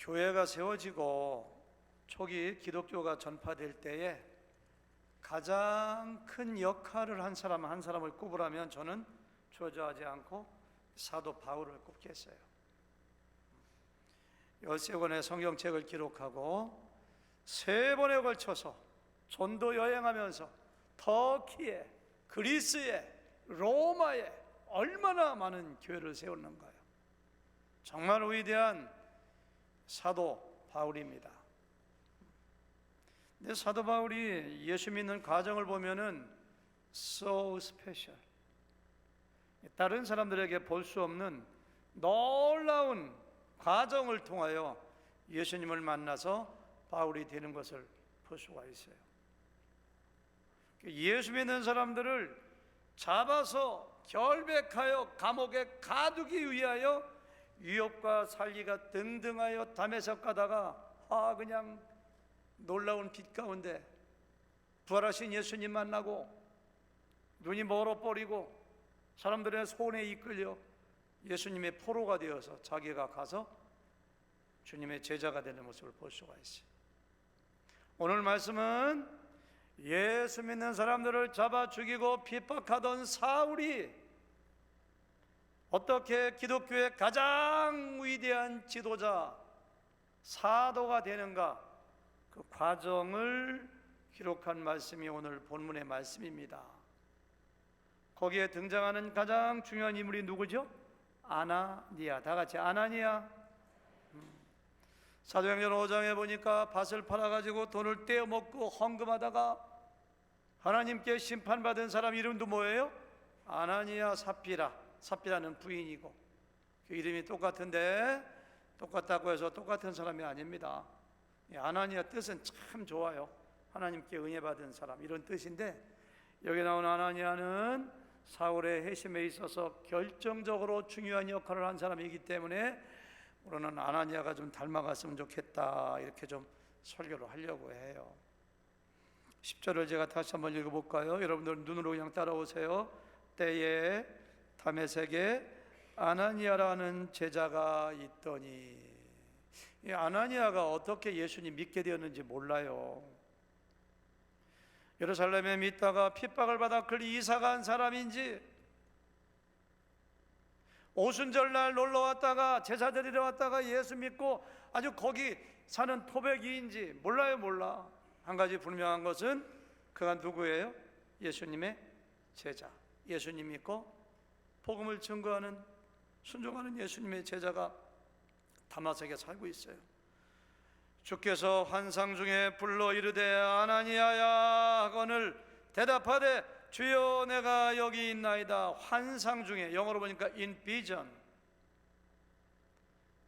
교회가 세워지고 초기 기독교가 전파될 때에 가장 큰 역할을 한 사람 한 사람을 꼽으라면 저는 주저하지 않고 사도 바울을 꼽겠어요. 13권의 성경책을 기록하고 3번에 걸쳐서 전도 여행하면서 터키에, 그리스에, 로마에 얼마나 많은 교회를 세웠는가요? 정말 위대한 사도 바울입니다. 근데 사도 바울이 예수 믿는 과정을 보면은 so special, 다른 사람들에게 볼 수 없는 놀라운 과정을 통하여 예수님을 만나서 바울이 되는 것을 볼 수가 있어요. 예수 믿는 사람들을 잡아서 결백하여 감옥에 가두기 위하여 위협과 살리가 등등하여 담에색 가다가 그냥 놀라운 빛 가운데 부활하신 예수님 만나고 눈이 멀어버리고 사람들의 손에 이끌려 예수님의 포로가 되어서 자기가 가서 주님의 제자가 되는 모습을 볼 수가 있어요. 오늘 말씀은 예수 믿는 사람들을 잡아 죽이고 핍박하던 사울이 어떻게 기독교의 가장 위대한 지도자, 사도가 되는가, 그 과정을 기록한 말씀이 오늘 본문의 말씀입니다. 거기에 등장하는 가장 중요한 인물이 누구죠? 아나니아. 다 같이 아나니아. 사도행전 5장에 보니까 밭을 팔아가지고 돈을 떼어먹고 헌금하다가 하나님께 심판받은 사람 이름도 뭐예요? 아나니아 삽비라. 삽비라는 부인이고, 그 이름이 똑같은데 똑같다고 해서 똑같은 사람이 아닙니다. 아나니아 뜻은 참 좋아요. 하나님께 은혜 받은 사람, 이런 뜻인데, 여기 나온 아나니아는 사울의 회심에 있어서 결정적으로 중요한 역할을 한 사람이기 때문에 우리는 아나니아가 좀 닮아갔으면 좋겠다, 이렇게 좀 설교를 하려고 해요. 10절을 제가 다시 한번 읽어볼까요? 여러분들 눈으로 그냥 따라오세요. 때에 다메섹에 아나니아라는 제자가 있더니, 이 아나니아가 어떻게 예수님 믿게 되었는지 몰라요. 예루살렘에 믿다가 핍박을 받아 그리 이사간 사람인지, 오순절날 놀러왔다가 제사 드리러 왔다가 예수 믿고 아주 거기 사는 토백이인지 몰라. 한 가지 분명한 것은 그가 누구예요? 예수님의 제자, 예수님 믿고 복음을 증거하는, 순종하는 예수님의 제자가 다마섹에 살고 있어요. 주께서 환상 중에 불러 이르되 아나니아야 하거늘 대답하되 주여 내가 여기 있나이다. 환상 중에, 영어로 보니까 in vision.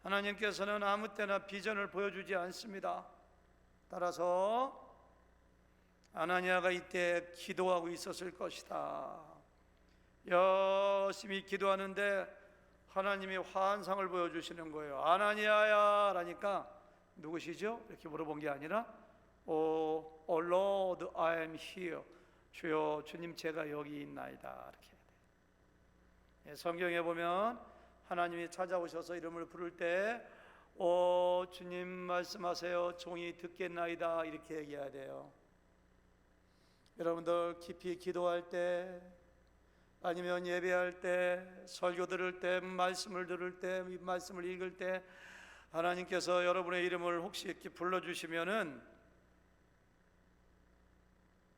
하나님께서는 아무 때나 비전을 보여주지 않습니다. 따라서 아나니아가 이때 기도하고 있었을 것이다. 열심히 기도하는데 하나님이 환상을 보여주시는 거예요. 아나니아야 라니까 누구시죠? 이렇게 물어본 게 아니라 Oh Lord, I am here. 주여, 주님 제가 여기 있나이다, 이렇게 해야 돼요. 성경에 보면 하나님이 찾아오셔서 이름을 부를 때 주님 말씀하세요, 종이 듣겠나이다, 이렇게 얘기해야 돼요. 여러분들 깊이 기도할 때, 아니면 예배할 때, 설교 들을 때, 말씀을 들을 때, 말씀을 읽을 때 하나님께서 여러분의 이름을 혹시 이렇게 불러주시면은,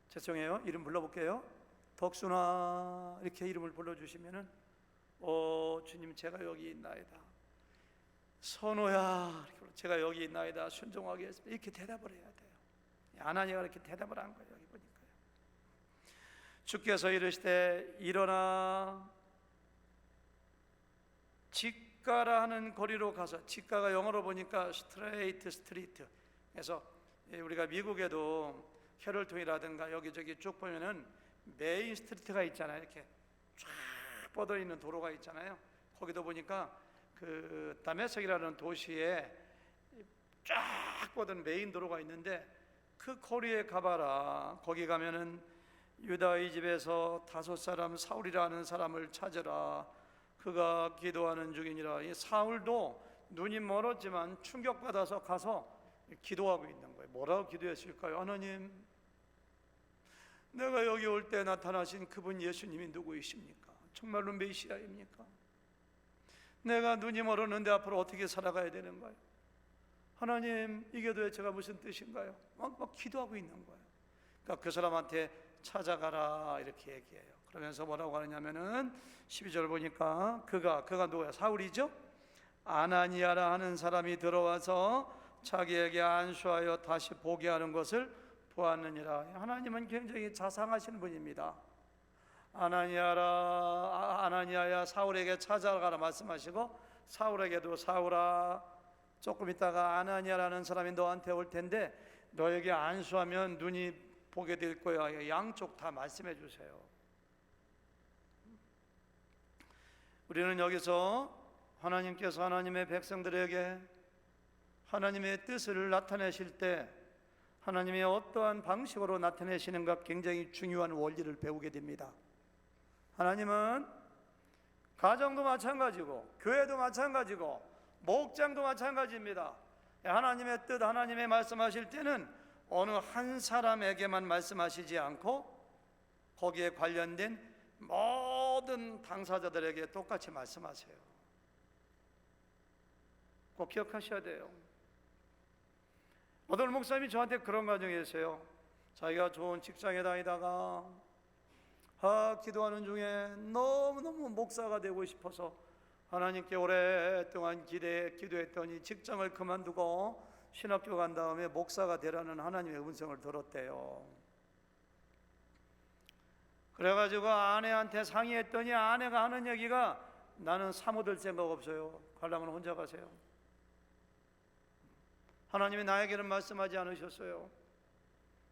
죄송해요, 이름 불러볼게요. 덕순아, 이렇게 이름을 불러주시면은 주님 제가 여기 있나이다. 선호야, 제가 여기 있나이다, 순종하게 했습니다, 이렇게 대답을 해야 돼요. 아나니아가 이렇게 대답을 한 거예요. 여기 보니까요. 주께서 이르시되 일어나 직가라 하는 거리로 가서, 직가가 영어로 보니까 스트레이트 스트리트. 그래서 우리가 미국에도 캐롤통이라든가 여기저기 쭉 보면은 메인 스트리트가 있잖아요. 이렇게 쫙 뻗어 있는 도로가 있잖아요. 거기도 보니까 그 다메섹이라는 도시에 쫙 뻗은 메인 도로가 있는데, 그 거리에 가봐라. 거기 가면은 유다의 집에서 5 사울이라는 사람을 찾으라. 그가 기도하는 중이니라. 이 사울도 눈이 멀었지만 충격받아서 가서 기도하고 있는 거예요. 뭐라고 기도했을까요? 하나님, 내가 여기 올 때 나타나신 그분 예수님이 누구이십니까? 정말로 메시아입니까? 내가 눈이 멀었는데 앞으로 어떻게 살아가야 되는 거예요? 하나님, 이게 도대체가 무슨 뜻인가요? 막 기도하고 있는 거예요. 그러니까 그 사람한테 찾아가라 이렇게 얘기해요. 그러면서 뭐라고 하느냐면은 12절 보니까 그가 누구야? 사울이죠? 아나니아라 하는 사람이 들어와서 자기에게 안수하여 다시 보게 하는 것을 보았느니라. 하나님은 굉장히 자상하신 분입니다. 아나니아야 사울에게 찾아가라 말씀하시고, 사울에게도 사울아, 조금 있다가 아나니아라는 사람이 너한테 올 텐데 너에게 안수하면 눈이 보게 될 거야. 양쪽 다 말씀해 주세요. 우리는 여기서 하나님께서 하나님의 백성들에게 하나님의 뜻을 나타내실 때 하나님의 어떠한 방식으로 나타내시는가 굉장히 중요한 원리를 배우게 됩니다. 하나님은 가정도 마찬가지고 교회도 마찬가지고 목장도 마찬가지입니다. 하나님의 뜻, 하나님의 말씀하실 때는 어느 한 사람에게만 말씀하시지 않고 거기에 관련된 모든 당사자들에게 똑같이 말씀하세요. 꼭 기억하셔야 돼요. 어떤 목사님이 저한테 그런 가정이 있어요. 자기가 좋은 직장에 다니다가 기도하는 중에 너무너무 목사가 되고 싶어서 하나님께 오랫동안 기도했더니 직장을 그만두고 신학교 간 다음에 목사가 되라는 하나님의 음성을 들었대요. 그래가지고 아내한테 상의했더니 아내가 하는 얘기가 나는 사모될 생각 없어요. 가려면 혼자 가세요. 하나님이 나에게는 말씀하지 않으셨어요.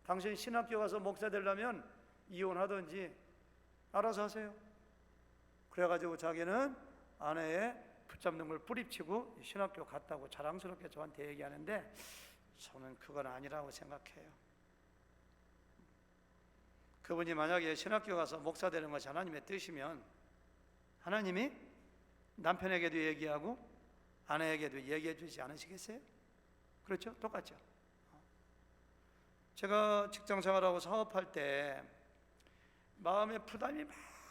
당신 신학교 가서 목사 되려면 이혼하든지 알아서 하세요. 그래가지고 자기는 아내의 붙잡는 걸 뿌리치고 신학교 갔다고 자랑스럽게 저한테 얘기하는데 저는 그건 아니라고 생각해요. 그분이 만약에 신학교 가서 목사 되는 것이 하나님의 뜻이면 하나님이 남편에게도 얘기하고 아내에게도 얘기해 주지 않으시겠어요? 그렇죠? 똑같죠. 제가 직장 생활하고 사업할 때 마음에 부담이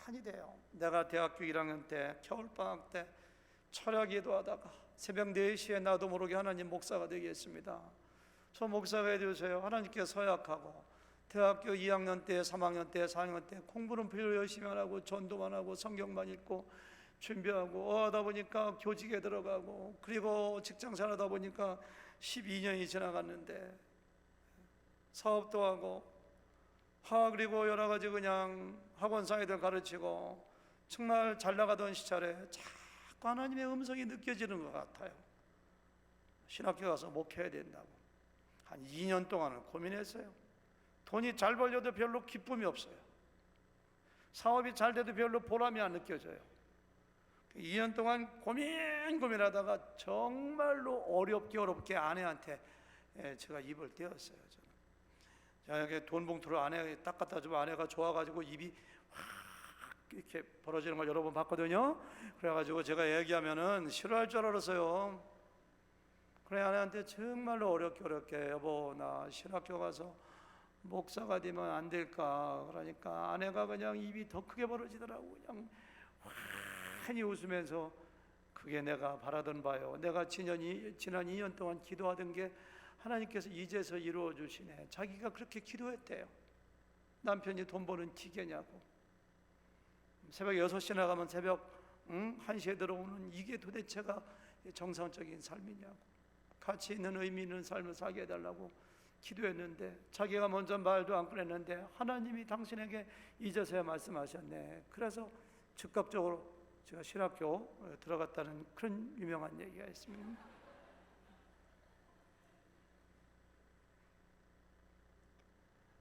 많이 돼요. 내가 대학교 1학년 때 겨울방학 때 철야 기도하다가 새벽 4시에 나도 모르게 하나님 목사가 되겠습니다. 저 목사가 해주세요. 하나님께 서약하고 대학교 2학년 때 3학년 때 4학년 때 공부는 별로 열심히 안 하고 전도만 하고 성경만 읽고 준비하고 하다 보니까 교직에 들어가고 그리고 직장 생활하다 보니까 12년이 지나갔는데 사업도 하고 그리고 여러 가지 그냥 학원상에들 가르치고 정말 잘 나가던 시절에 자꾸 하나님의 음성이 느껴지는 것 같아요. 신학교 가서 목회해야 된다고 한 2년 동안은 고민했어요. 돈이 잘 벌려도 별로 기쁨이 없어요. 사업이 잘 돼도 별로 보람이 안 느껴져요. 2년 동안 고민하다가 정말로 어렵게 아내한테 제가 입을 떼었어요. 저에게 돈 봉투를 아내가 딱 갖다 주면 아내가 좋아가지고 입이 확 이렇게 벌어지는 걸 여러 번 봤거든요. 그래가지고 제가 얘기하면은 싫어할 줄 알았어요. 그래 아내한테 정말로 어렵게 여보 나 신학교 가서 목사가 되면 안 될까 그러니까 아내가 그냥 입이 더 크게 벌어지더라고. 그냥 환히 웃으면서 그게 내가 바라던 바요. 내가 지난 2년 동안 기도하던 게 하나님께서 이제서 이루어 주시네. 자기가 그렇게 기도했대요. 남편이 돈 버는 기계냐고. 새벽 6시에 나가면 새벽 1시에 들어오는 이게 도대체가 정상적인 삶이냐고. 가치 있는 의미 있는 삶을 살게 해달라고 기도했는데 자기가 먼저 말도 안 꺼냈는데 하나님이 당신에게 이제서야 말씀하셨네. 그래서 즉각적으로 제가 신학교 들어갔다는 그런 유명한 얘기가 있습니다.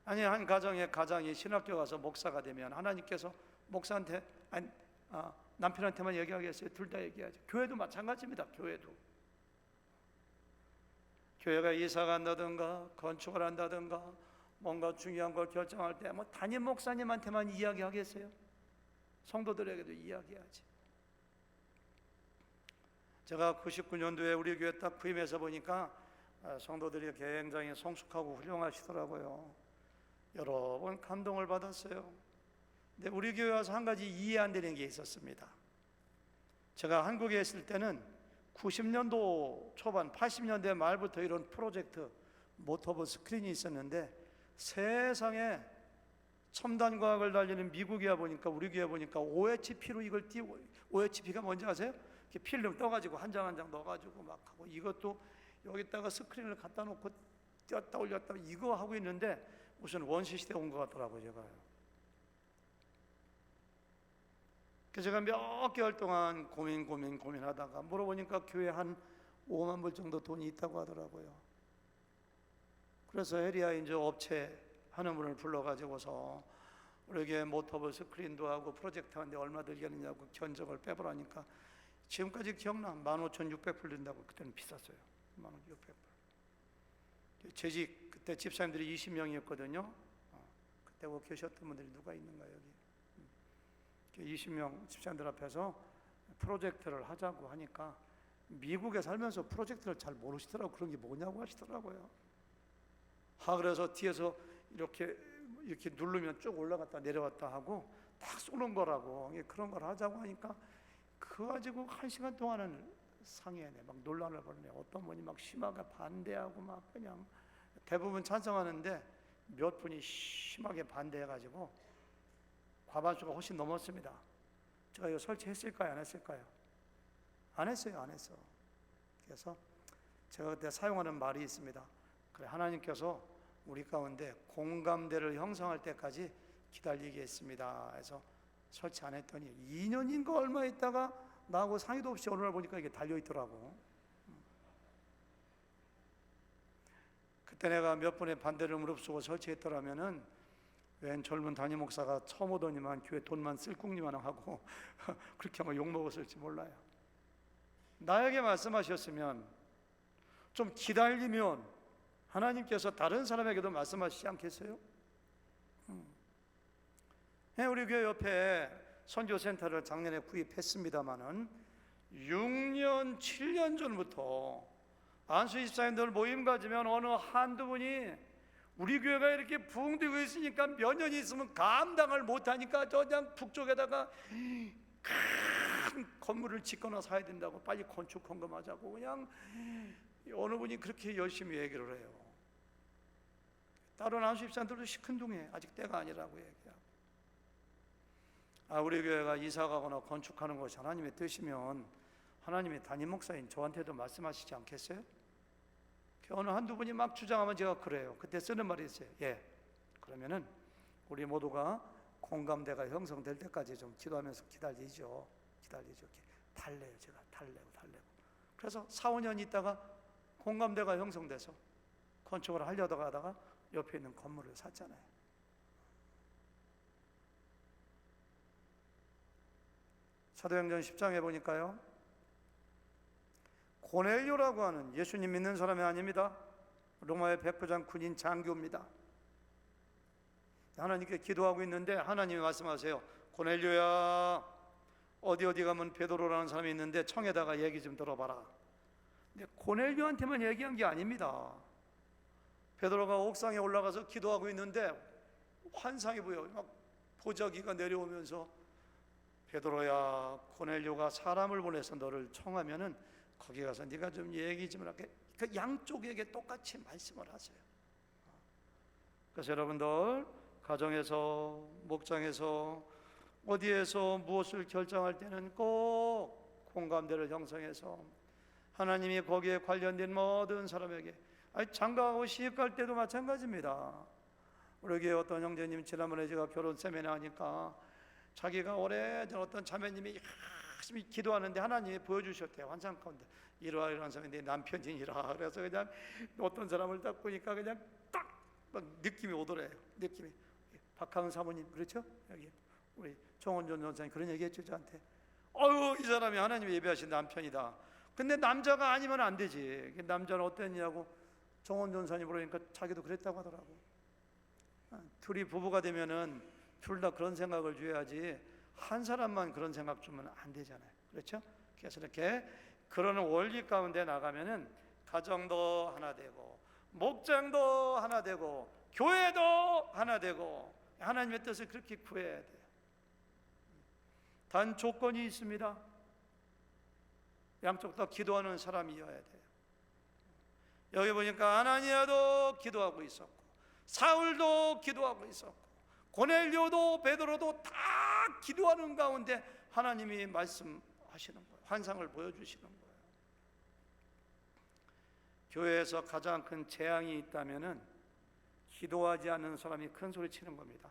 아니 한 가장이 신학교 가서 목사가 되면 하나님께서 목사한테 남편한테만 얘기하겠어요? 둘 다 얘기하죠. 교회도 마찬가지입니다. 교회가 이사 간다든가 건축을 한다든가 뭔가 중요한 걸 결정할 때 뭐 담임 목사님한테만 이야기하겠어요? 성도들에게도 이야기하지. 제가 99년도에 우리 교회 딱 부임해서 보니까 성도들이 굉장히 성숙하고 훌륭하시더라고요. 여러 번 감동을 받았어요. 근데 우리 교회 와서 한 가지 이해 안 되는 게 있었습니다. 제가 한국에 있을 때는 90년도 초반, 80년대 말부터 이런 프로젝트 모터브 스크린이 있었는데, 세상에 첨단 과학을 달리는 미국에 와 보니까, 우리 교회 보니까 OHP로 이걸 띄우고, OHP가 뭔지 아세요? 이렇게 필름 떠가지고 한 장 한 장 넣어가지고 막 하고, 이것도 여기다가 스크린을 갖다 놓고 띄었다 올렸다 이거 하고 있는데 무슨 원시 시대 온 것 같더라고요, 제가요. 그래서 제가 몇 개월 동안 고민하다가 물어보니까 교회에 한 5만 불 정도 돈이 있다고 하더라고요. 그래서 에리아 이제 업체 하는 분을 불러가지고서 우리 교회 모터브 스크린도 하고 프로젝트 하는데 얼마 들겠느냐고 견적을 빼보라니까 지금까지 기억나. 15,600불 든다고. 그때는 비쌌어요. 15,600불. 재직 그때 집사님들이 20명이었거든요. 그때 뭐 계셨던 분들이 누가 있는가 여기. 20명 집사님들 앞에서 프로젝트를 하자고 하니까 미국에 살면서 프로젝트를 잘 모르시더라고. 그런 게 뭐냐고 하시더라고요. 그래서 뒤에서 이렇게 누르면 쭉 올라갔다 내려왔다 하고 딱 쏘는 거라고. 그런 걸 하자고 하니까 그거 가지고 1시간 동안은 상의하네. 막 논란을 벌이네. 어떤 분이 막 심하게 반대하고 막 그냥 대부분 찬성하는데 몇 분이 심하게 반대해가지고 과반수가 훨씬 넘었습니다. 제가 이거 설치했을까요? 안 했을까요? 안 했어요. 안 했어. 그래서 제가 그때 사용하는 말이 있습니다. 그래, 하나님께서 우리 가운데 공감대를 형성할 때까지 기다리게 했습니다. 그래서 설치 안 했더니 2년인가 얼마 있다가 나하고 상의도 없이 어느 날 보니까 이게 달려있더라고. 그때 내가 몇 번의 반대를 무릅쓰고 설치했더라면은 웬 젊은 담임 목사가 처음 오더니만 교회 돈만 쓸궁리만 하고 그렇게 하면 욕먹었을지 몰라요. 나에게 말씀하셨으면 좀 기다리면 하나님께서 다른 사람에게도 말씀하시지 않겠어요? 우리 교회 옆에 선교센터를 작년에 구입했습니다마는 6년, 7년 전부터 안수 집사님들 모임 가지면 어느 한두 분이 우리 교회가 이렇게 부흥되고 있으니까 몇 년 있으면 감당을 못하니까 저냥 북쪽에다가 큰 건물을 짓거나 사야 된다고 빨리 건축 헌금하자고 그냥 어느 분이 그렇게 열심히 얘기를 해요. 다른 안수 집사님들도 시큰둥해. 아직 때가 아니라고 얘기하고. 우리 교회가 이사 가거나 건축하는 것이 하나님의 뜻이면 하나님의 담임 목사인 저한테도 말씀하시지 않겠어요? 어느 한두 분이 막 주장하면 제가 그래요. 그때 쓰는 말이 있어요. 그러면은 우리 모두가 공감대가 형성될 때까지 좀 기도하면서 기다리죠. 달래요. 제가 달래고. 그래서 4, 5년 있다가 공감대가 형성돼서 건축을 하려다가 하다가 옆에 있는 건물을 샀잖아요. 사도행전 10장에 보니까요, 고넬료라고 하는 예수님 믿는 사람이 아닙니다. 로마의 백부장 군인 장교입니다. 하나님께 기도하고 있는데 하나님이 말씀하세요. 고넬료야, 어디 가면 베드로라는 사람이 있는데 청에다가 얘기 좀 들어봐라. 근데 고넬료한테만 얘기한 게 아닙니다. 베드로가 옥상에 올라가서 기도하고 있는데 환상이 보여. 막 보자기가 내려오면서 베드로야, 고넬료가 사람을 보내서 너를 청하면은 거기 가서 네가 좀 얘기 좀 하게. 그 양쪽에게 똑같이 말씀을 하세요. 그래서 여러분들 가정에서, 목장에서, 어디에서 무엇을 결정할 때는 꼭 공감대를 형성해서 하나님이 거기에 관련된 모든 사람에게, 장가가고 시집 갈 때도 마찬가지입니다. 우리 교회 어떤 형제님 지난번에 제가 결혼 세미나 하니까 자기가 오래전 어떤 자매님이 열심히 기도하는데 하나님이 보여주셨대요. 환상 가운데 이러한 사람이 내 남편이라. 그래서 그냥 어떤 사람을 딱 보니까 그냥 딱 막 느낌이 오더래요. 느낌이. 박하은 사모님 그렇죠? 여기 우리 정원전 전사님 그런 얘기했죠 저한테. 이 사람이 하나님이 예배하신 남편이다. 근데 남자가 아니면 안 되지. 남자는 어땠냐고 정원전 전사님 그러니까 자기도 그랬다고 하더라고. 둘이 부부가 되면은 둘 다 그런 생각을 줘야지 한 사람만 그런 생각 주면 안 되잖아요. 그렇죠? 그래서 이렇게 그런 원리 가운데 나가면은 가정도 하나 되고 목장도 하나 되고 교회도 하나 되고 하나님의 뜻을 그렇게 구해야 돼요. 단 조건이 있습니다. 양쪽 다 기도하는 사람이어야 돼요. 여기 보니까 아나니아도 기도하고 있었고 사울도 기도하고 있었고 고넬료도 베드로도 다 기도하는 가운데 하나님이 말씀하시는 거예요. 환상을 보여주시는 거예요. 교회에서 가장 큰 재앙이 있다면은 기도하지 않는 사람이 큰 소리 치는 겁니다.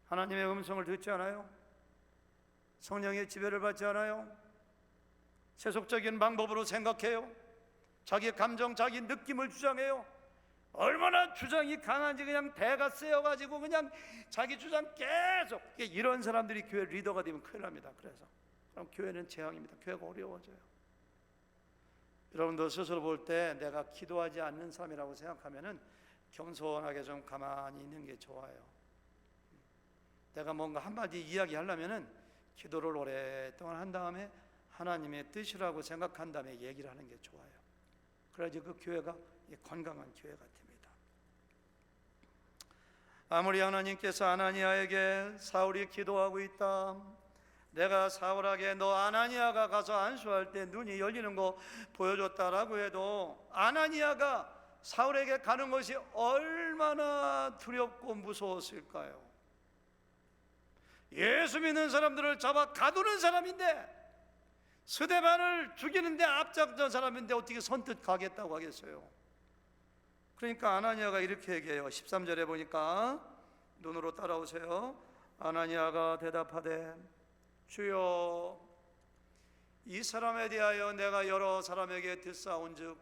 하나님의 음성을 듣지 않아요? 성령의 지배를 받지 않아요? 세속적인 방법으로 생각해요? 자기 감정, 자기 느낌을 주장해요? 얼마나 주장이 강한지 그냥 대가 세어가지고 그냥 자기 주장 계속, 이런 사람들이 교회 리더가 되면 큰일 납니다. 그래서 그럼 교회는 재앙입니다. 교회가 어려워져요. 여러분도 스스로 볼 때 내가 기도하지 않는 사람이라고 생각하면은 겸손하게 좀 가만히 있는 게 좋아요. 내가 뭔가 한마디 이야기하려면은 기도를 오랫동안 한 다음에 하나님의 뜻이라고 생각한 다음에 얘기를 하는 게 좋아요. 그래야지 그 교회가 건강한 교회가 됩니다. 아무리 하나님께서 아나니아에게 사울이 기도하고 있다, 내가 사울에게 너 아나니아가 가서 안수할 때 눈이 열리는 거 보여줬다라고 해도 아나니아가 사울에게 가는 것이 얼마나 두렵고 무서웠을까요? 예수 믿는 사람들을 잡아 가두는 사람인데, 스데반을 죽이는데 앞장선 사람인데 어떻게 선뜻 가겠다고 하겠어요? 그러니까 아나니아가 이렇게 얘기해요. 13절에 보니까, 눈으로 따라오세요. 아나니아가 대답하되 주여, 이 사람에 대하여 내가 여러 사람에게 듣사온즉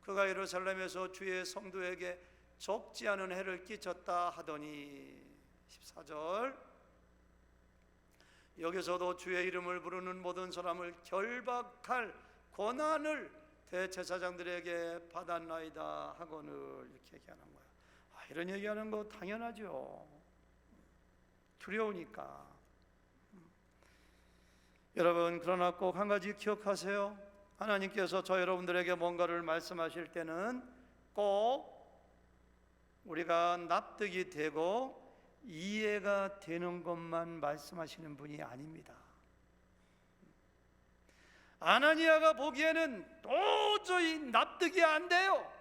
그가 예루살렘에서 주의 성도에게 적지 않은 해를 끼쳤다 하더니. 14절, 여기서도 주의 이름을 부르는 모든 사람을 결박할 권한을 대제사장들에게 받았나이다 하거늘, 이렇게 얘기하는 거예요. 이런 얘기하는 거 당연하죠. 두려우니까. 여러분, 그러나 꼭 한 가지 기억하세요. 하나님께서 저 여러분들에게 뭔가를 말씀하실 때는 꼭 우리가 납득이 되고 이해가 되는 것만 말씀하시는 분이 아닙니다. 아나니아가 보기에는 도저히 납득이 안 돼요.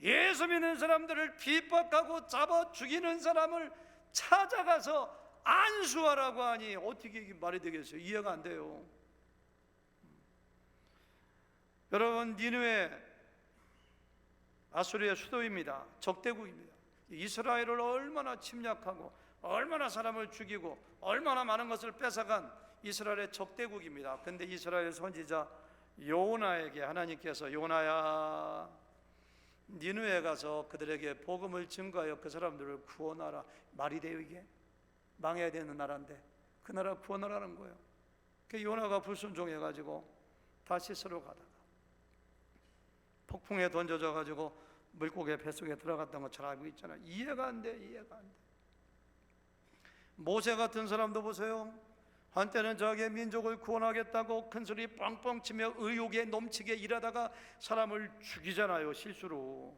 예수 믿는 사람들을 핍박하고 잡아 죽이는 사람을 찾아가서 안수하라고 하니 어떻게 이게 말이 되겠어요? 이해가 안 돼요. 여러분, 니느웨 아수리의 수도입니다. 적대국입니다. 이스라엘을 얼마나 침략하고 얼마나 사람을 죽이고 얼마나 많은 것을 뺏어간 이스라엘의 적대국입니다. 근데 이스라엘 선지자 요나에게 하나님께서 요나야, 니느웨에 가서 그들에게 복음을 증거하여 그 사람들을 구원하라. 말이 돼요? 이게 망해야 되는 나라인데 그 나라 구원하라는 거예요. 그 요나가 불순종해가지고 다시스로 가다가 폭풍에 던져져 가지고 물고기 뱃속에 들어갔던 거 잘 알고 있잖아요. 이해가 안 돼. 이해가 안 돼. 모세 같은 사람도 보세요. 한때는 자기의 민족을 구원하겠다고 큰소리 뻥뻥 치며 의욕에 넘치게 일하다가 사람을 죽이잖아요, 실수로.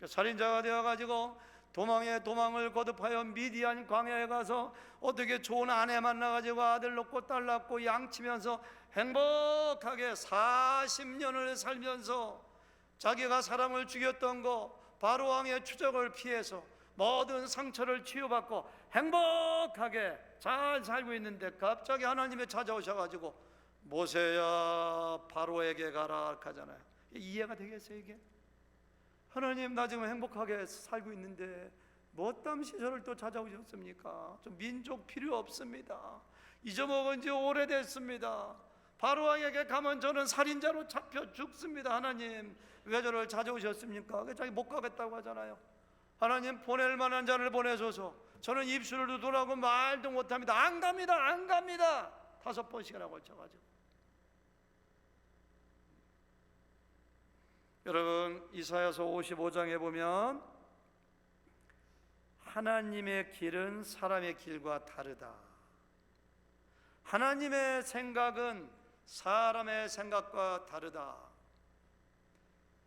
살인자가 되어가지고 도망을 거듭하여 미디안 광야에 가서 어떻게 좋은 아내 만나가지고 아들 낳고 딸 낳고 양치면서 행복하게 40년을 살면서 자기가 사람을 죽였던 거 바로 왕의 추적을 피해서 모든 상처를 치유받고 행복하게 잘 살고 있는데 갑자기 하나님이 찾아오셔가지고 모세야 바로에게 가라 하잖아요. 이해가 되겠어요? 이게 하나님, 나 지금 행복하게 살고 있는데 뭐 어떤 시절을 또 찾아오셨습니까? 좀 민족 필요 없습니다. 잊어먹은 지 오래됐습니다. 바로 왕에게 가면 저는 살인자로 잡혀 죽습니다. 하나님, 왜 저를 찾아오셨습니까? 자기 못 가겠다고 하잖아요. 하나님, 보낼 만한 자를 보내소서. 저는 입술을 두드러고 말도 못합니다. 안 갑니다. 안 갑니다. 5번씩이나 걸쳐가지고. 여러분, 이사야서 55장에 보면 하나님의 길은 사람의 길과 다르다. 하나님의 생각은 사람의 생각과 다르다.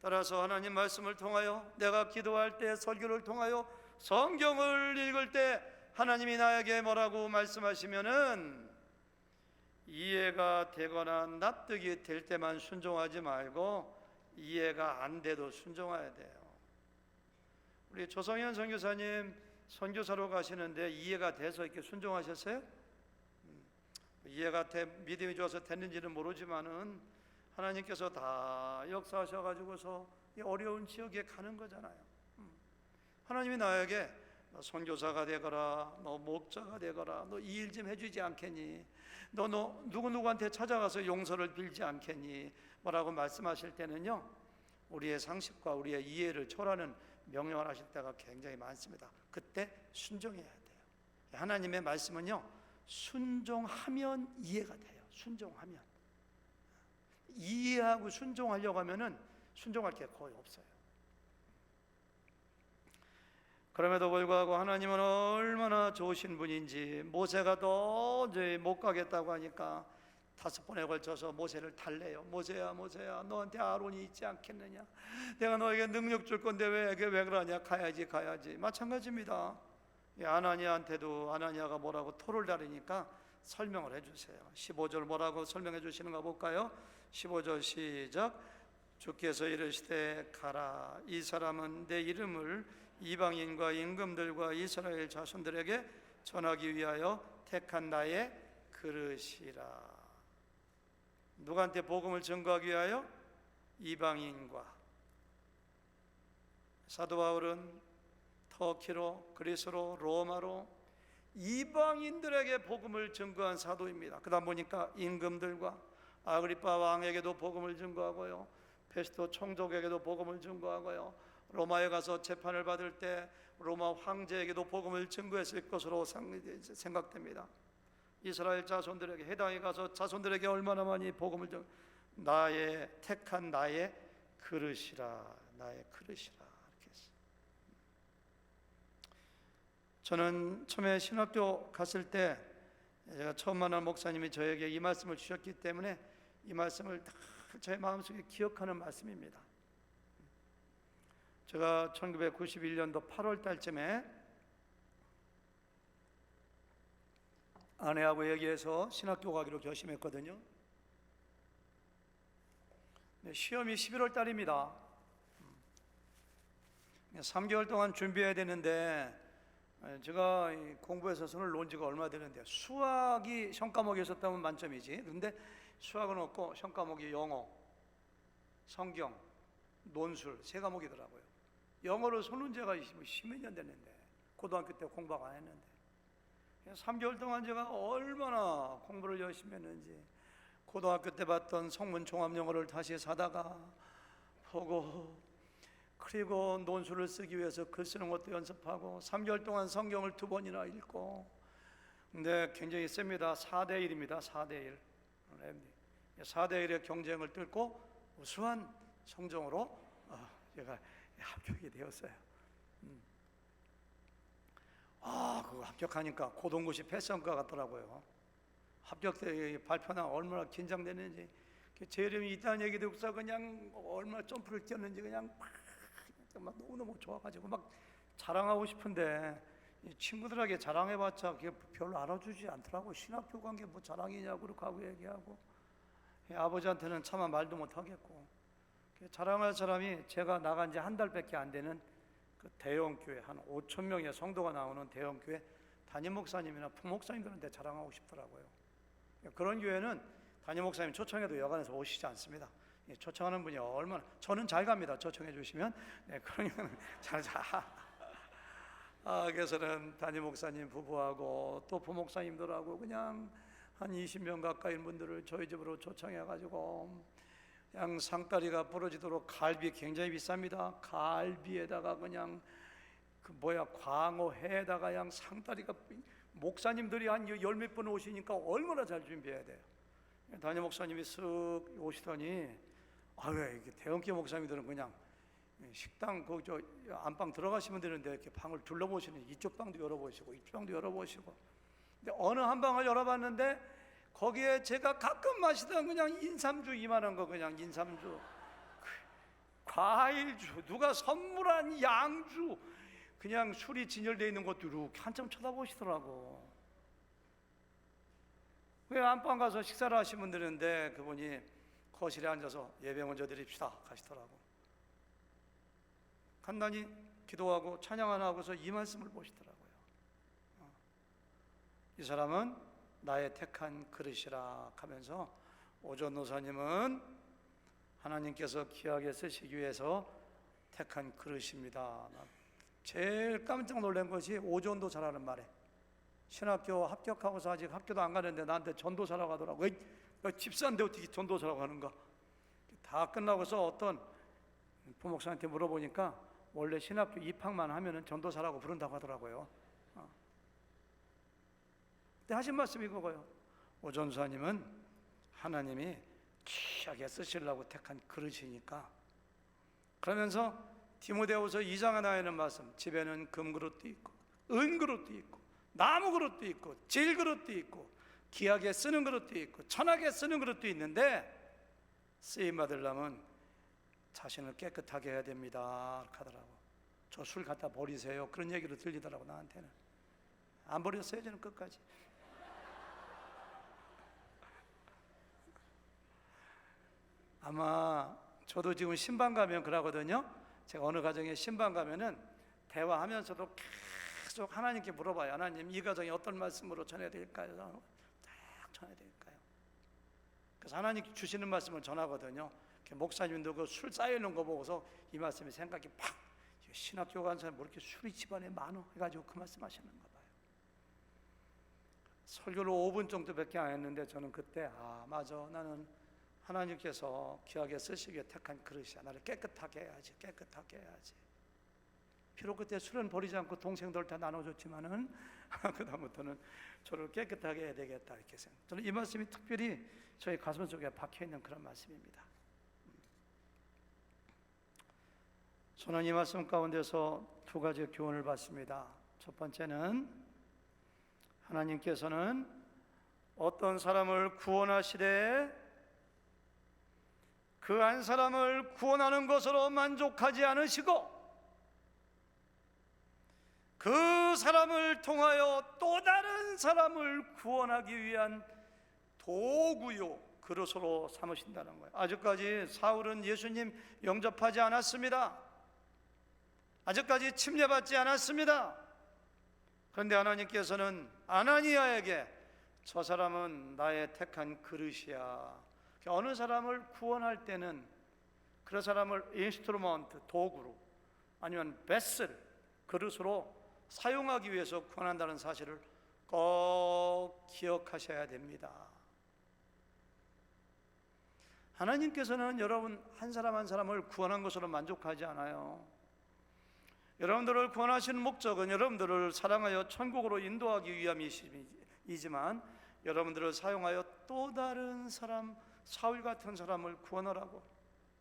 따라서 하나님 말씀을 통하여, 내가 기도할 때, 설교를 통하여, 성경을 읽을 때 하나님이 나에게 뭐라고 말씀하시면은 이해가 되거나 납득이 될 때만 순종하지 말고 이해가 안 돼도 순종해야 돼요. 우리 조성현 선교사님 선교사로 가시는데 이해가 돼서 이렇게 순종하셨어요? 이해가 믿음이 좋아서 됐는지는 모르지만은 하나님께서 다 역사하셔가지고서 이 어려운 지역에 가는 거잖아요. 하나님이 나에게 너 선교사가 되거라, 너 목자가 되거라, 너 이 일 좀 해주지 않겠니? 너 누구누구한테 찾아가서 용서를 빌지 않겠니? 뭐라고 말씀하실 때는요, 우리의 상식과 우리의 이해를 초월하는 명령을 하실 때가 굉장히 많습니다. 그때 순종해야 돼요. 하나님의 말씀은요, 순종하면 이해가 돼요. 순종하면. 이해하고 순종하려고 하면은 순종할 게 거의 없어요. 그럼에도 불구하고 하나님은 얼마나 좋으신 분인지, 모세가 도저히 못 가겠다고 하니까 5번에 걸쳐서 모세를 달래요. 모세야, 모세야, 너한테 아론이 있지 않겠느냐? 내가 너에게 능력 줄 건데 왜 그러냐? 가야지. 마찬가지입니다. 아나니아한테도 아나니아가 뭐라고 토를 다르니까 설명을 해주세요. 15절 뭐라고 설명해 주시는가 볼까요? 15절 시작. 주께서 이르시되 가라, 이 사람은 내 이름을 이방인과 임금들과 이스라엘 자손들에게 전하기 위하여 택한 나의 그릇이라. 누구한테 복음을 전가하기 위하여? 이방인과. 사도 바울은 터키로, 그리스로, 로마로 이방인들에게 복음을 전가한 사도입니다. 그다음 보니까 임금들과 아그리파 왕에게도 복음을 전가하고요, 페스토 총독에게도 복음을 전가하고요, 로마에 가서 재판을 받을 때 로마 황제에게도 복음을 전가했을 것으로 생각됩니다. 이스라엘 자손들에게, 해당에 가서 자손들에게 얼마나 많이 복음을 나의 택한 나의 그릇이라, 나의 그릇이라 이렇게 했어요. 저는 처음에 신학교 갔을 때 제가 처음 만난 목사님이 저에게 이 말씀을 주셨기 때문에 이 말씀을 다 제 마음속에 기억하는 말씀입니다. 제가 1991년도 8월 달쯤에 아내하고 얘기해서 신학교 가기로 결심했거든요. 시험이 11월 달입니다. 3개월 동안 준비해야 되는데 제가 공부해서 손을 놓은 지가 얼마 되는데, 수학이 시험 과목이었다면 만점이지. 그런데 수학은 없고 시험 과목이 영어, 성경, 논술 3과목이더라고요. 영어로 손은 제가 10몇 년 됐는데, 고등학교 때 공부 안 했는데 3개월 동안 제가 얼마나 공부를 열심히 했는지, 고등학교 때 봤던 성문 종합영어를 다시 사다가 보고, 그리고 논술을 쓰기 위해서 글 쓰는 것도 연습하고, 3개월 동안 성경을 2번이나 읽고. 근데 굉장히 셉니다. 4대1입니다. 4대1. 4대1의 경쟁을 뚫고 우수한 성적으로 제가 합격이 되었어요. 그거 합격하니까 고동고시 패스한과 같더라고요. 합격 때 발표나 얼마나 긴장되는지, 제 이름이 있다는 얘기 듣고서 그냥 얼마나 점프를 뛰었는지 그냥 막 너무너무 좋아가지고 막 자랑하고 싶은데, 친구들에게 자랑해봤자 그게 별로 알아주지 않더라고. 신학교 간 게 뭐 자랑이냐고 그렇게 하고 얘기하고, 아버지한테는 차마 말도 못하겠고. 자랑할 사람이 제가 나간 지 한 달밖에 안 되는 그 대형 교회, 한 5천 명의 성도가 나오는 대형 교회 담임 목사님이나副목사님들한테 자랑하고 싶더라고요. 그런 교회는 담임 목사님 초청해도 여간해서 오시지 않습니다. 초청하는 분이 얼마나, 저는 잘 갑니다. 초청해 주시면. 그러면 그래서는 담임 목사님 부부하고 또 부목사님들하고 그냥 한 20명 가까이 분들을 저희 집으로 초청해가지고 그냥 상다리가 부러지도록, 갈비 굉장히 비쌉니다. 갈비에다가 그냥 광어회에다가 그냥 상다리가, 목사님들이 한 10몇 분 오시니까 얼마나 잘 준비해야 돼요. 담임 목사님이 쓱 오시더니, 이게 대형교 목사님들은 그냥 식당 안방 들어가시면 되는데 이렇게 방을 둘러보시는, 이쪽 방도 열어보시고 이쪽 방도 열어보시고. 근데 어느 한 방을 열어봤는데 거기에 제가 가끔 마시던 그냥 인삼주 이만한 거, 그냥 인삼주, 과일주, 누가 선물한 양주, 그냥 술이 진열되어 있는 것도 이렇게 한참 쳐다보시더라고. 왜 안방 가서 식사를 하시면 되는데 그분이 거실에 앉아서 예배 먼저 드립시다 가시더라고. 간단히 기도하고 찬양 하나 하고서 이 말씀을 보시더라고요. 이 사람은 나의 택한 그릇이라 하면서 오전노사님은 하나님께서 귀하게 쓰시기 위해서 택한 그릇입니다. 제일 깜짝 놀란 것이 오전도 잘하는 말에, 신학교 합격하고서 아직 학교도 안 가는데 나한테 전도사라고 하더라고. 집사인데 어떻게 전도사라고 하는가. 다 끝나고서 어떤 부목사한테 물어보니까 원래 신학교 입학만 하면은 전도사라고 부른다고 하더라고요. 근데 하신 말씀이 그거예요. 오전사님은 하나님이 귀하게 쓰시려고 택한 그릇이니까. 그러면서 디모데후서 2장 하나에 있는 말씀, 집에는 금그릇도 있고 은그릇도 있고 나무 그릇도 있고 질그릇도 있고 귀하게 쓰는 그릇도 있고 천하게 쓰는 그릇도 있는데 쓰임 받으려면 자신을 깨끗하게 해야 됩니다 하더라고. 저 술 갖다 버리세요, 그런 얘기로 들리더라고. 나한테는 안 버렸어요, 저는 끝까지. 아마 저도 지금 신방 가면 그러거든요. 제가 어느 가정에 신방 가면은 대화하면서도 계속 하나님께 물어봐요. 하나님, 이 가정에 어떤 말씀으로 전해야 될까요? 딱 전해야 될까요? 그래서 하나님 주시는 말씀을 전하거든요. 목사님도 그 술 쌓여있는 거 보고서 이 말씀이 생각이 팍, 신학교 간 사람 뭐 이렇게 술이 집안에 많어 해가지고 그 말씀 하시는가 봐요. 설교를 5분 정도밖에 안 했는데 저는 그때 맞아, 나는 하나님께서 귀하게 쓰시기에 택한 그릇이야. 나를 깨끗하게 해야지, 깨끗하게 해야지. 비록 그때 술은 버리지 않고 동생들 다 나눠줬지만은 그다음부터는 저를 깨끗하게 해야 되겠다 이렇게 생각. 저는 이 말씀이 특별히 저희 가슴 속에 박혀 있는 그런 말씀입니다. 저는 이 말씀 가운데서 두 가지 교훈을 받습니다. 첫 번째는 하나님께서는 어떤 사람을 구원하시되 그 한 사람을 구원하는 것으로 만족하지 않으시고 그 사람을 통하여 또 다른 사람을 구원하기 위한 도구요, 그릇으로 삼으신다는 거예요. 아직까지 사울은 예수님 영접하지 않았습니다. 아직까지 침례받지 않았습니다. 그런데 하나님께서는 아나니아에게 저 사람은 나의 택한 그릇이야. 어느 사람을 구원할 때는 그 사람을 인스트루먼트, 도구로 아니면 베슬, 그릇으로 사용하기 위해서 구원한다는 사실을 꼭 기억하셔야 됩니다. 하나님께서는 여러분 한 사람 한 사람을 구원한 것으로 만족하지 않아요. 여러분들을 구원하시는 목적은 여러분들을 사랑하여 천국으로 인도하기 위함이지만 여러분들을 사용하여 또 다른 사람, 사울 같은 사람을 구원하라고,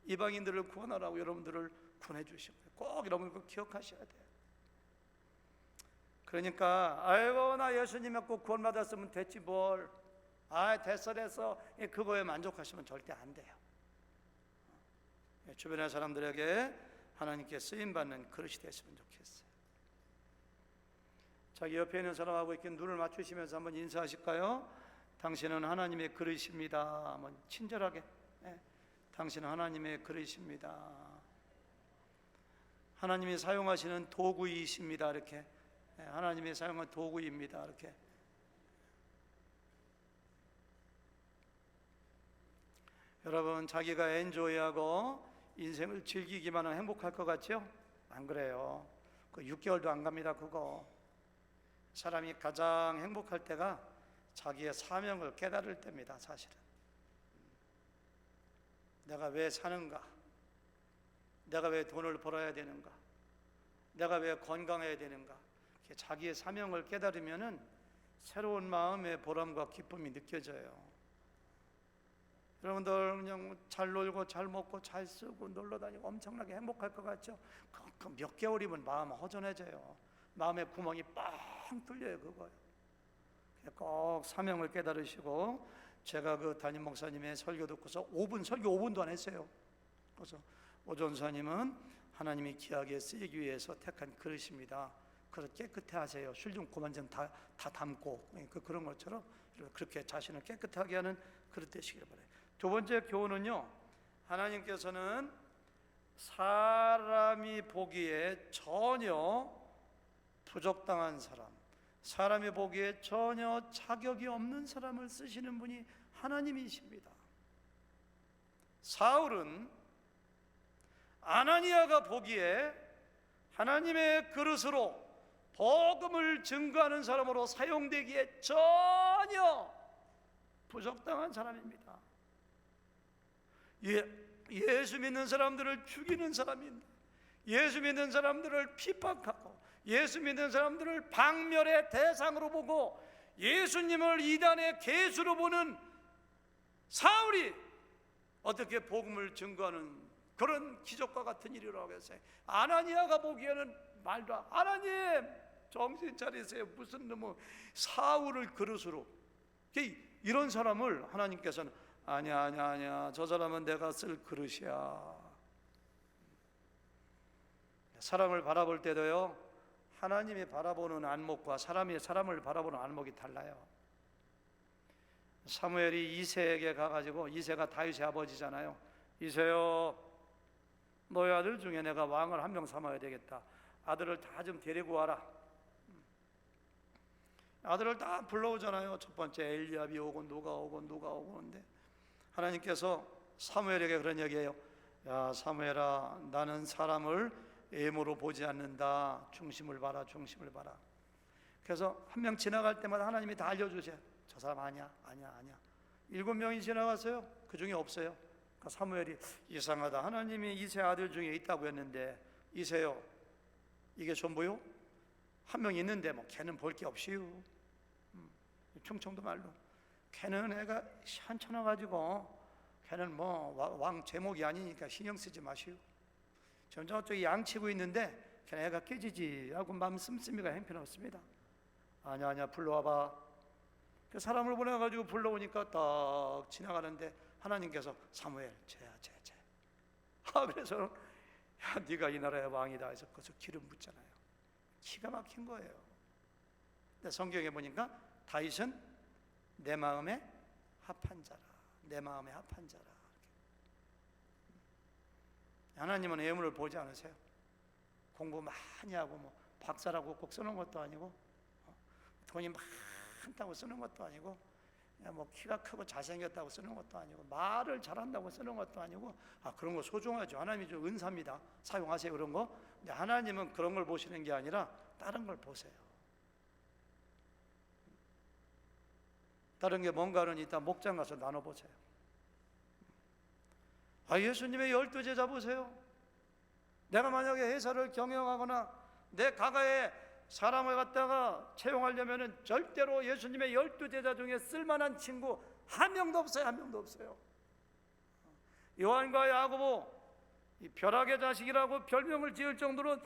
이방인들을 구원하라고 여러분들을 구원해 주신 거예요. 꼭 여러분 기억하셔야 돼요. 그러니까 아이고 나 예수님 믿고 구원받았으면 됐지 뭘, 됐어 그거에 만족하시면 절대 안 돼요. 주변의 사람들에게 하나님께 쓰임받는 그릇이 됐으면 좋겠어요. 자기 옆에 있는 사람하고 이렇게 눈을 맞추시면서 한번 인사하실까요? 당신은 하나님의 그릇입니다. 한번 친절하게, 당신은 하나님의 그릇입니다. 하나님이 사용하시는 도구이십니다. 이렇게, 하나님이 사용한 도구입니다. 이렇게. 여러분 자기가 엔조이하고 인생을 즐기기만 하면 행복할 것 같죠? 안 그래요. 그 6개월도 안 갑니다. 그거. 사람이 가장 행복할 때가 자기의 사명을 깨달을 때입니다. 사실은 내가 왜 사는가, 내가 왜 돈을 벌어야 되는가, 내가 왜 건강해야 되는가, 자기의 사명을 깨달으면은 새로운 마음의 보람과 기쁨이 느껴져요. 여러분들 그냥 잘 놀고 잘 먹고 잘 쓰고 놀러 다니고 엄청나게 행복할 것 같죠? 그 몇 개월이면 마음 허전해져요. 마음의 구멍이 뻥 뚫려요. 그거요. 꼭 사명을 깨달으시고, 제가 그 담임 목사님의 설교 듣고서 설교 5분도 안 했어요. 그래서 오 전사님은 하나님이 귀하게 쓰이기 위해서 택한 그릇입니다. 그릇 깨끗해 하세요. 술 좀 그만 좀 다 담고, 그런 것처럼 그렇게 자신을 깨끗하게 하는 그릇 되시길 바라요. 두 번째 교훈은요, 하나님께서는 사람이 보기에 전혀 부적당한 사람, 사람이 보기에 전혀 자격이 없는 사람을 쓰시는 분이 하나님이십니다. 사울은 아나니아가 보기에 하나님의 그릇으로 복음을 증거하는 사람으로 사용되기에 전혀 부적당한 사람입니다. 예수 믿는 사람들을 죽이는 사람인데, 예수 믿는 사람들을 핍박하고 예수 믿는 사람들을 박멸의 대상으로 보고 예수님을 이단의 괴수로 보는 사울이 어떻게 복음을 증거하는 그런 기적과 같은 일이라고 했어요. 아나니아가 보기에는 말도 하나님 정신 차리세요. 무슨 놈의 사울을 그릇으로, 이런 사람을 하나님께서는 아니야 저 사람은 내가 쓸 그릇이야. 사람을 바라볼 때도요, 하나님이 바라보는 안목과 사람을 바라보는 안목이 달라요. 사무엘이 이새에게 가가지고, 이새가 다윗의 아버지잖아요. 이새요, 너의 아들 중에 내가 왕을 한 명 삼아야 되겠다. 아들을 다 좀 데리고 와라. 아들을 다 불러오잖아요. 첫 번째 엘리압이 오고 누가 오고 하는데 하나님께서 사무엘에게 그런 얘기해요. 야 사무엘아, 나는 사람을 애모로 보지 않는다. 중심을 봐라. 그래서 한 명 지나갈 때마다 하나님이 다 알려주세요. 저 사람 아니야. 7명이 지나갔어요. 그 중에 없어요. 그러니까 사무엘이 이상하다. 하나님이 이새 아들 중에 있다고 했는데, 이새요, 이게 전부요? 한 명 있는데 뭐 걔는 볼 게 없이요. 충청도 말로 걔는 애가 현천해가지고 걔는 뭐 왕 제목이 아니니까 신경 쓰지 마시오. 저쪽에 양치고 있는데 걔는 애가 깨지지 하고 마음 씀씀이가 형편없습니다. 아니야 불러와봐. 그 사람을 보내가지고 불러오니까 딱 지나가는데 하나님께서 사무엘 쟤야. 그래서 야 네가 이 나라의 왕이다 해서 거기서 기름 붓잖아요. 기가 막힌 거예요. 근데 성경에 보니까 다윗은 내 마음에 합한 자라. 하나님은 예물을 보지 않으세요. 공부 많이 하고 뭐 박사라고 꼭 쓰는 것도 아니고, 돈이 많다고 쓰는 것도 아니고, 뭐 키가 크고 잘생겼다고 쓰는 것도 아니고, 말을 잘한다고 쓰는 것도 아니고, 그런 거 소중하죠. 하나님이 좀 은사입니다. 사용하세요 그런 거. 근데 하나님은 그런 걸 보시는 게 아니라 다른 걸 보세요. 다른 게 뭔가는 이따 목장 가서 나눠보세요. 예수님의 12제자 보세요. 내가 만약에 회사를 경영하거나 내 가가에 사람을 갖다가 채용하려면 절대로 예수님의 12제자 중에 쓸만한 친구 한 명도 없어요. 요한과 야고보, 이 벼락의 자식이라고 별명을 지을 정도로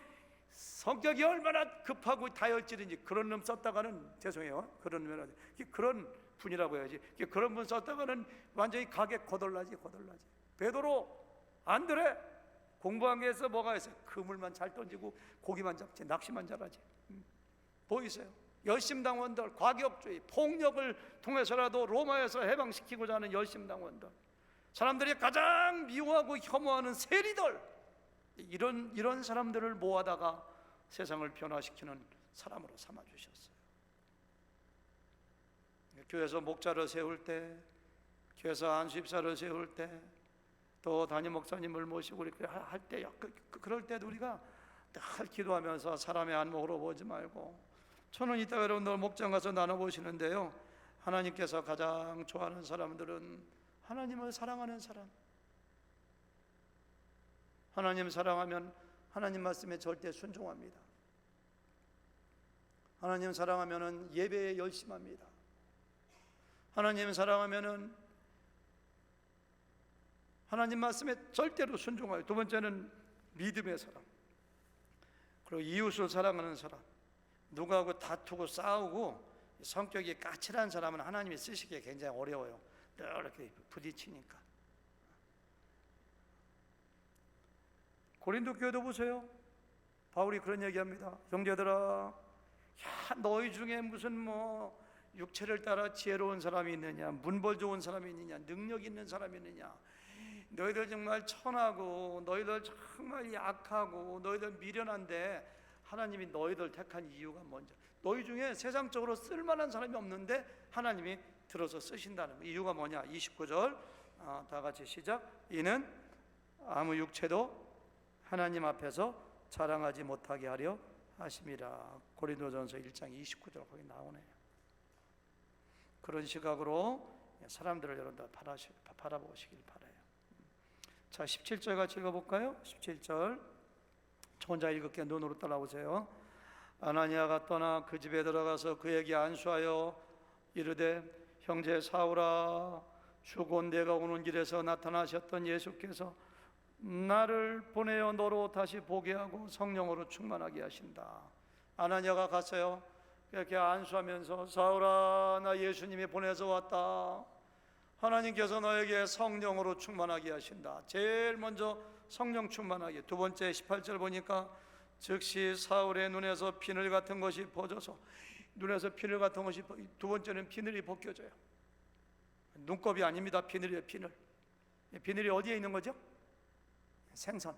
성격이 얼마나 급하고 다혈질인지, 그런 놈 썼다가는, 죄송해요, 그런 분이라고 해야지, 그런 분 썼다가는 완전히 가게 거덜나지. 베드로, 안드레, 공부한 게 있어 뭐가 있어요? 그물만 잘 던지고 고기만 잡지, 낚시만 잘하지. 보이세요? 열심당원들, 과격주의, 폭력을 통해서라도 로마에서 해방시키고자 하는 열심당원들, 사람들이 가장 미워하고 혐오하는 세리들, 이런 사람들을 모아다가 세상을 변화시키는 사람으로 삼아주셨어요. 교회에서 목자를 세울 때, 교회에서 안수입사를 세울 때, 또 담임 목사님을 모시고 이렇게 할 때, 그럴 때도 우리가 늘 기도하면서 사람의 안목으로 보지 말고, 저는 이따 여러분들 목장 가서 나눠보시는데요, 하나님께서 가장 좋아하는 사람들은 하나님을 사랑하는 사람. 하나님 사랑하면 하나님 말씀에 절대 순종합니다. 하나님 사랑하면 예배에 열심합니다. 하나님 사랑하면 하나님 말씀에 절대로 순종해요. 두 번째는 믿음의 사람, 그리고 이웃을 사랑하는 사람. 누구하고 다투고 싸우고 성격이 까칠한 사람은 하나님이 쓰시기에 굉장히 어려워요. 늘 이렇게 부딪히니까. 고린도 교회도 보세요. 바울이 그런 얘기합니다. 형제들아, 야, 너희 중에 무슨 육체를 따라 지혜로운 사람이 있느냐, 문벌 좋은 사람이 있느냐, 능력 있는 사람이 있느냐. 너희들 정말 천하고 너희들 정말 약하고 너희들 미련한데 하나님이 너희들 택한 이유가 뭔지. 너희 중에 세상적으로 쓸만한 사람이 없는데 하나님이 들어서 쓰신다는 이유가 뭐냐. 29절 다 같이 시작. 이는 아무 육체도 하나님 앞에서 자랑하지 못하게 하려 하심이라. 고린도전서 1장 29절 거기 나오네요. 그런 시각으로 사람들을 여러분들 바라보시길 바라요. 자, 17절 같이 읽어볼까요? 17절 저 혼자 읽을게요. 눈으로 따라오세요. 아나니아가 떠나 그 집에 들어가서 그에게 안수하여 이르되 형제 사울아, 주 곧 내가 오는 길에서 나타나셨던 예수께서 나를 보내어 너로 다시 보게 하고 성령으로 충만하게 하신다. 아나니아가 갔어요. 이렇게 안수하면서 사울아, 나 예수님이 보내서 왔다. 하나님께서 너에게 성령으로 충만하게 하신다. 제일 먼저 성령 충만하게. 두 번째 18절 보니까 즉시 사울의 눈에서 비늘 같은 것이 벗어서, 눈에서 비늘 같은 것이, 두 번째는 비늘이 벗겨져요. 눈곱이 아닙니다. 비늘이에요. 비늘. 비늘이 어디에 있는 거죠? 생선.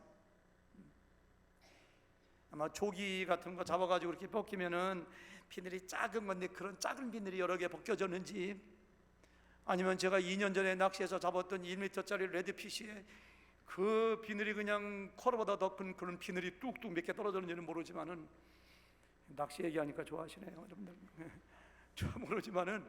아마 조기 같은 거 잡아가지고 이렇게 벗기면은 비늘이 작은 건데 그런 작은 비늘이 여러 개 벗겨졌는지, 아니면 제가 2년 전에 낚시해서 잡았던 1m짜리 레드피시에 그 비늘이 그냥 코로보다 더 큰 그런 비늘이 뚝뚝 몇 개 떨어졌는지는 모르지만은, 낚시 얘기하니까 좋아하시네요 여러분들. 저 모르지만은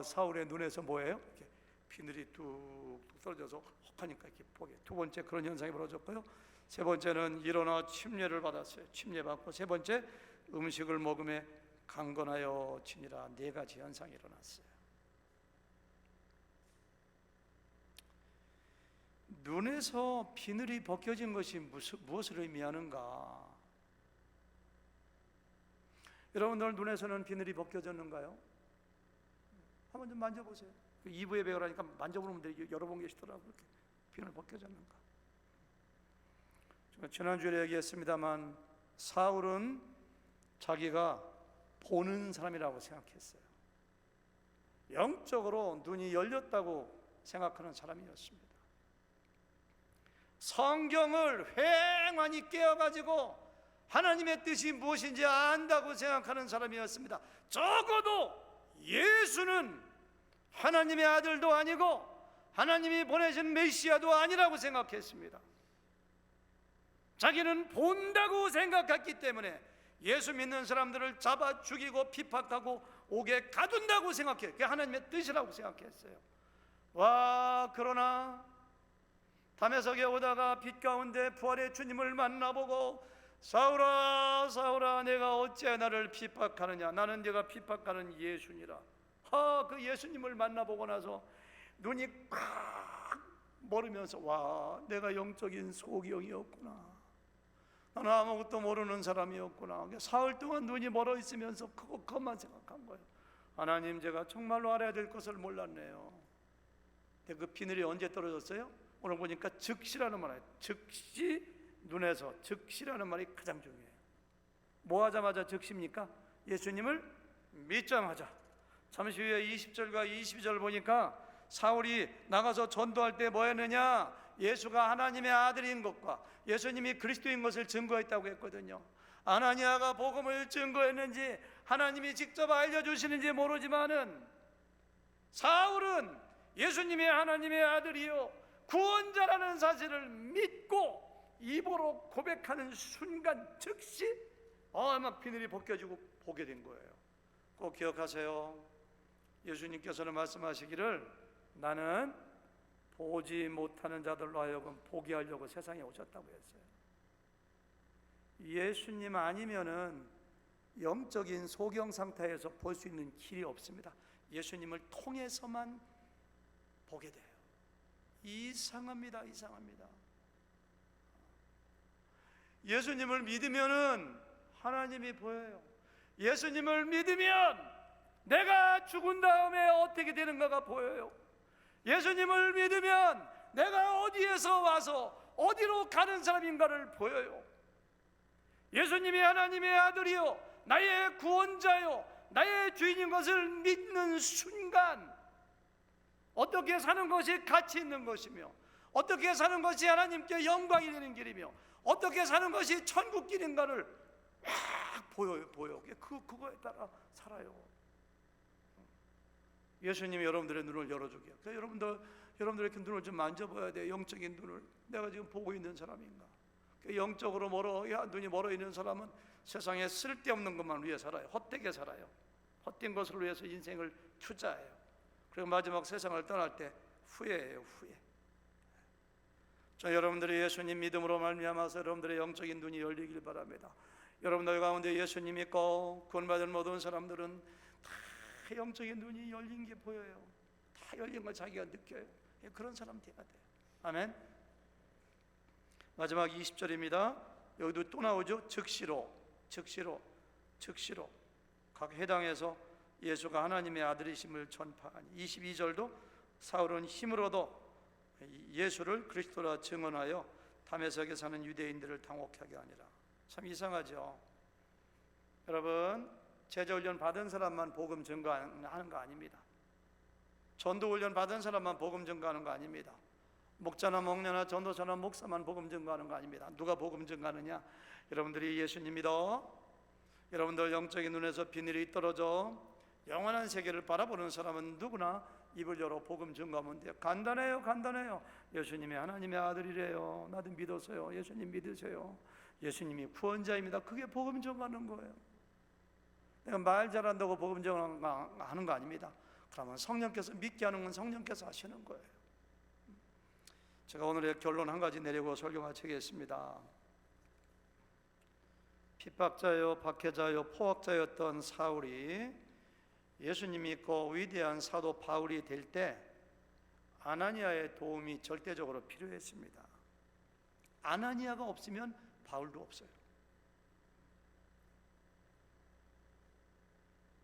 사울의 눈에서 뭐예요? 이렇게 비늘이 뚝뚝 떨어져서 혹하니까 이렇게 보게. 두 번째 그런 현상이 벌어졌고요. 세 번째는 일어나 침례를 받았어요. 침례 받고 세 번째 음식을 먹음에 강건하여 지니라. 네 가지 현상이 일어났어요. 눈에서 비늘이 벗겨진 것이 무엇을 의미하는가? 여러분들 눈에서는 비늘이 벗겨졌는가요? 한번 좀 만져보세요. 2부에 배우라니까 만져보는 분들이 여러 분 계시더라고요. 이렇게 비늘 벗겨졌는가? 지난주에 얘기했습니다만 사울은 자기가 보는 사람이라고 생각했어요. 영적으로 눈이 열렸다고 생각하는 사람이었습니다. 성경을 휑하니 깨어가지고 하나님의 뜻이 무엇인지 안다고 생각하는 사람이었습니다. 적어도 예수는 하나님의 아들도 아니고 하나님이 보내신 메시아도 아니라고 생각했습니다. 자기는 본다고 생각했기 때문에 예수 믿는 사람들을 잡아 죽이고 비박하고 옥에 가둔다고 생각해요. 그게 하나님의 뜻이라고 생각했어요. 그러나 담에석에 오다가 빛 가운데 부활의 주님을 만나보고 사울아 사울아 내가 어찌 나를 핍박하느냐, 나는 네가 핍박하는 예수니라. 그 예수님을 만나보고 나서 눈이 꽉 멀으면서 내가 영적인 소경이었구나, 나는 아무것도 모르는 사람이었구나. 사흘 동안 눈이 멀어 있으면서 그것만 생각한 거예요. 하나님, 제가 정말로 알아야 될 것을 몰랐네요. 근데 그 비늘이 언제 떨어졌어요? 오늘 보니까 즉시라는 말이에요. 즉시, 눈에서 즉시라는 말이 가장 중요해요. 뭐 하자마자 즉시입니까? 예수님을 믿자마자. 잠시 후에 20절과 22절 보니까 사울이 나가서 전도할 때 뭐 했느냐? 예수가 하나님의 아들인 것과 예수님이 그리스도인 것을 증거했다고 했거든요. 아나니아가 복음을 증거했는지 하나님이 직접 알려주시는지 모르지만은 사울은 예수님이 하나님의 아들이요 구원자라는 사실을 믿고 입으로 고백하는 순간 즉시 막 비늘이 벗겨지고 보게 된 거예요. 꼭 기억하세요. 예수님께서는 말씀하시기를 나는 보지 못하는 자들로 하여금 보게 하려고 세상에 오셨다고 했어요. 예수님 아니면은 영적인 소경 상태에서 볼 수 있는 길이 없습니다. 예수님을 통해서만 보게 돼요. 이상합니다. 이상합니다. 예수님을 믿으면은 하나님이 보여요. 예수님을 믿으면 내가 죽은 다음에 어떻게 되는가가 보여요. 예수님을 믿으면 내가 어디에서 와서 어디로 가는 사람인가를 보여요. 예수님이 하나님의 아들이요 나의 구원자요 나의 주인인 것을 믿는 순간 어떻게 사는 것이 가치 있는 것이며, 어떻게 사는 것이 하나님께 영광이 되는 길이며, 어떻게 사는 것이 천국 길인가를 막 보여요. 그거에 따라 살아요. 예수님이 여러분들의 눈을 열어주게요. 여러분들 이렇게 눈을 좀 만져봐야 돼요. 영적인 눈을. 내가 지금 보고 있는 사람인가? 영적으로 눈이 멀어 있는 사람은 세상에 쓸데없는 것만 위해 살아요. 헛되게 살아요. 헛된 것을 위해서 인생을 투자해요. 그리고 마지막 세상을 떠날 때 후회해요. 후회. 자, 여러분들이 예수님 믿음으로 말미암아서 여러분들의 영적인 눈이 열리길 바랍니다. 여러분들 가운데 예수님 믿고 구원받은 모든 사람들은 다 영적인 눈이 열린 게 보여요. 다 열린 걸 자기가 느껴요. 그런 사람 돼야 돼요. 아멘. 마지막 20절입니다. 여기도 또 나오죠. 즉시로 각 해당에서 예수가 하나님의 아들이심을 전파하니. 22절도 사울은 힘으로도 예수를 그리스도라 증언하여 다메섹에 사는 유대인들을 당혹하게 하니라. 참 이상하죠. 여러분, 제자훈련 받은 사람만 복음 증거하는 거 아닙니다. 전도훈련 받은 사람만 복음 증거하는 거 아닙니다. 목자나 목녀나 전도사나 목사만 복음 증거하는 거 아닙니다. 누가 복음 증거하느냐? 여러분들이 예수님 믿어 여러분들 영적인 눈에서 비늘이 떨어져 영원한 세계를 바라보는 사람은 누구나 입을 열어 복음 증거하면 돼요. 간단해요. 예수님이 하나님의 아들이래요. 나도 믿었어요. 예수님 믿으세요. 예수님이 구원자입니다. 그게 복음 증거하는 거예요. 내가 말 잘한다고 복음 증거하는 거 아닙니다. 그러면 성령께서 믿게 하는 건 성령께서 하시는 거예요. 제가 오늘의 결론 한 가지 내리고 설교 마치겠습니다. 핍박자요, 박해자요, 포악자였던 사울이 예수님 믿고 위대한 사도 바울이 될 때 아나니아의 도움이 절대적으로 필요했습니다. 아나니아가 없으면 바울도 없어요.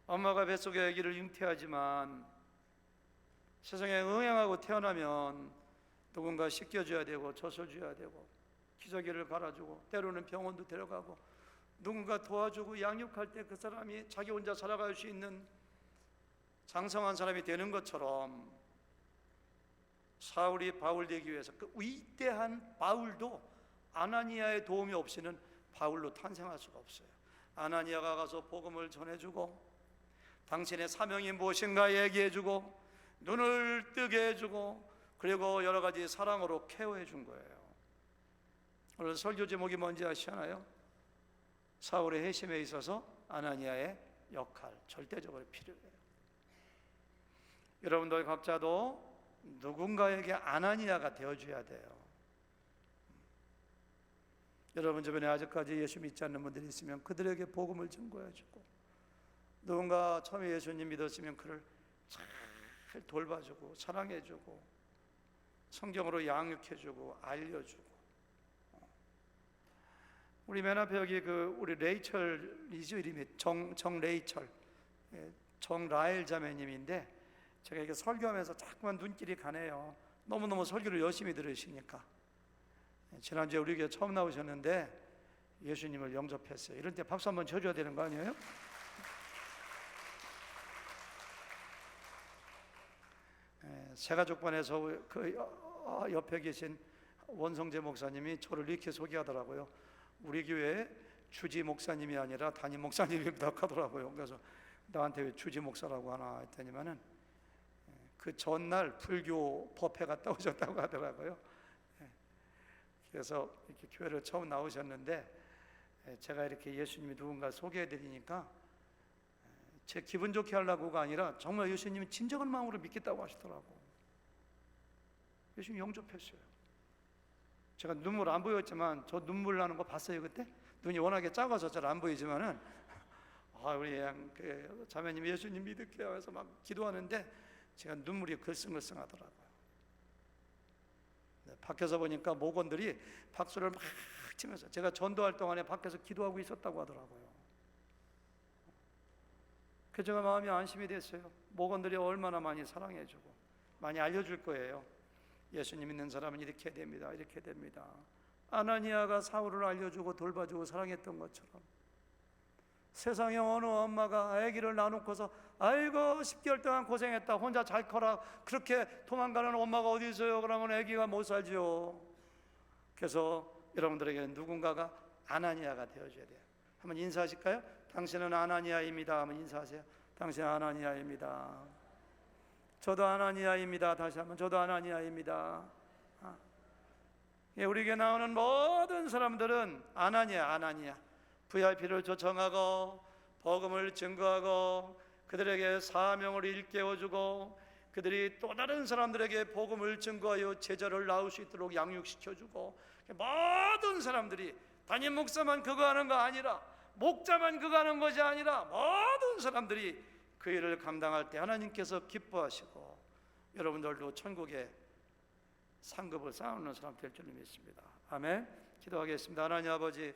엄마가 뱃속에 아기를 잉태하지만 세상에 응행하고 태어나면 누군가 씻겨줘야 되고 젖어줘야 되고 기저귀를 갈아주고 때로는 병원도 데려가고 누군가 도와주고 양육할 때 그 사람이 자기 혼자 살아갈 수 있는 장성한 사람이 되는 것처럼 사울이 바울 되기 위해서 그 위대한 바울도 아나니아의 도움이 없이는 바울로 탄생할 수가 없어요. 아나니아가 가서 복음을 전해주고 당신의 사명이 무엇인가 얘기해주고 눈을 뜨게 해주고 그리고 여러 가지 사랑으로 케어해 준 거예요. 오늘 설교 제목이 뭔지 아시나요? 사울의 회심에 있어서 아나니아의 역할 절대적으로 필요해요. 여러분들 각자도 누군가에게 아나니아가 되어줘야 돼요. 여러분 주변에 아직까지 예수 믿지 않는 분들이 있으면 그들에게 복음을 증거해주고 누군가 처음에 예수님 믿었으면 그를 잘 돌봐주고 사랑해주고 성경으로 양육해주고 알려주고. 우리 맨 앞에 여기 우리 레이첼이죠. 이름이 정레이첼, 정라엘 자매님인데 제가 이게 설교하면서 자꾸만 눈길이 가네요. 너무너무 설교를 열심히 들으시니까. 지난주에 우리 교회 처음 나오셨는데 예수님을 영접했어요. 이럴 때 박수 한번 쳐줘야 되는 거 아니에요? 새가족반에서 그 옆에 계신 원성재 목사님이 저를 이렇게 소개하더라고요. 우리 교회 주지 목사님이 아니라 담임 목사님이라고 하더라고요. 그래서 나한테 왜 주지 목사라고 하나 했더니만은 그 전날 불교 법회 갔다 오셨다고 하더라고요. 그래서 이렇게 교회를 처음 나오셨는데 제가 이렇게 예수님이 누군가 소개해드리니까 제 기분 좋게 하려고가 아니라 정말 예수님이 진정한 마음으로 믿겠다고 하시더라고. 예수님 영접했어요. 제가 눈물 안 보였지만 저 눈물 나는 거 봤어요 그때? 눈이 워낙에 작아서 잘 안 보이지만은 우리 그 자매님 예수님 믿을게요 해서 막 기도하는데 제가 눈물이 글썽글썽하더라고요. 밖에서 보니까 목원들이 박수를 막 치면서 제가 전도할 동안에 밖에서 기도하고 있었다고 하더라고요. 제가 마음이 안심이 됐어요. 목원들이 얼마나 많이 사랑해주고 많이 알려줄 거예요. 예수님 믿는 사람은 이렇게 됩니다. 이렇게 됩니다. 아나니아가 사울을 알려주고 돌봐주고 사랑했던 것처럼 세상에 어느 엄마가 아기를 낳아놓고서 아이고 10개월 동안 고생했다 혼자 잘 커라 그렇게 도망가는 엄마가 어디 있어요? 그러면 아기가 못 살죠. 그래서 여러분들에게 누군가가 아나니아가 되어줘야 돼요. 한번 인사하실까요? 당신은 아나니아입니다 하면 인사하세요. 당신은 아나니아입니다. 저도 아나니아입니다. 다시 한번 저도 아나니아입니다. 우리에게 나오는 모든 사람들은 아나니아 VIP를 초청하고 복음을 증거하고 그들에게 사명을 일깨워주고 그들이 또 다른 사람들에게 복음을 증거하여 제자를 낳을 수 있도록 양육시켜주고 모든 사람들이 담임 목사만 그거 하는 거 아니라 목자만 그거 하는 것이 아니라 모든 사람들이 그 일을 감당할 때 하나님께서 기뻐하시고 여러분들도 천국에 상급을 쌓아놓는 사람 될 줄 믿습니다. 아멘. 기도하겠습니다. 하나님 아버지